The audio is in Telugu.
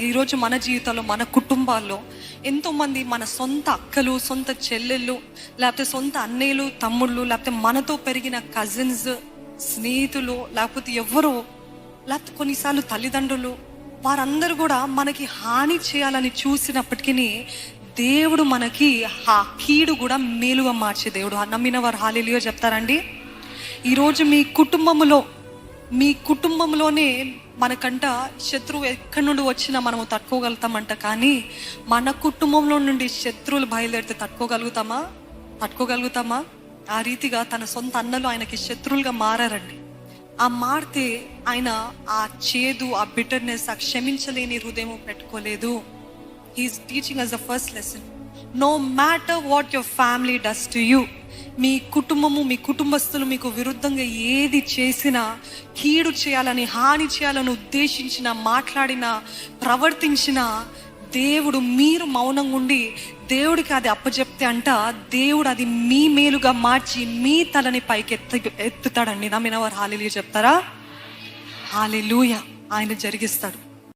ఈరోజు మన జీవితంలో, మన కుటుంబాల్లో ఎంతోమంది మన సొంత అక్కలు, సొంత చెల్లెళ్ళు, లేకపోతే సొంత అన్నయ్యలు, తమ్ముళ్ళు, లేకపోతే మనతో పెరిగిన కజిన్స్, స్నేహితులు, లేకపోతే ఎవరో, లేకపోతే కొన్నిసార్లు తల్లిదండ్రులు, వారందరూ కూడా మనకి హాని చేయాలని చూసినప్పటికీ దేవుడు మనకి ఆ కీడు కూడా మేలుగా మార్చే దేవుడు. నమ్మిన వారు హల్లెలూయా చెప్తారండి. ఈరోజు మీ కుటుంబంలోనే మనకంట శత్రువు ఎక్కడి నుండి వచ్చినా మనము తట్టుకోగలుగుతామంట. కానీ మన కుటుంబంలో నుండి శత్రువులు బయలుదేరితే తట్టుకోగలుగుతామా? ఆ రీతిగా తన సొంత అన్నలు ఆయనకి శత్రువులుగా మారారండి. ఆ మారితే ఆయన ఆ చేదు, ఆ బిటర్నెస్, ఆ క్షమించలేని హృదయం పెట్టుకోలేదు. He's teaching us the first lesson. No matter what your family does to you, మీ కుటుంబము, మీ కుటుంబస్తులు మీకు విరుద్ధంగా ఏది చేసినా, కీడు చేయాలని, హాని చేయాలని ఉద్దేశించిన, మాట్లాడిన, ప్రవర్తించిన, దేవుడు మీరు మౌనంగా ఉండి దేవుడికి అది అప్పచెప్తే అంట, దేవుడు అది మీ మేలుగా మార్చి మీ తలని పైకి ఎత్తుతాడండి. నమ్మిన వారు హల్లెలూయా చెప్తారా? హల్లెలూయా. ఆయన జరిగిస్తాడు.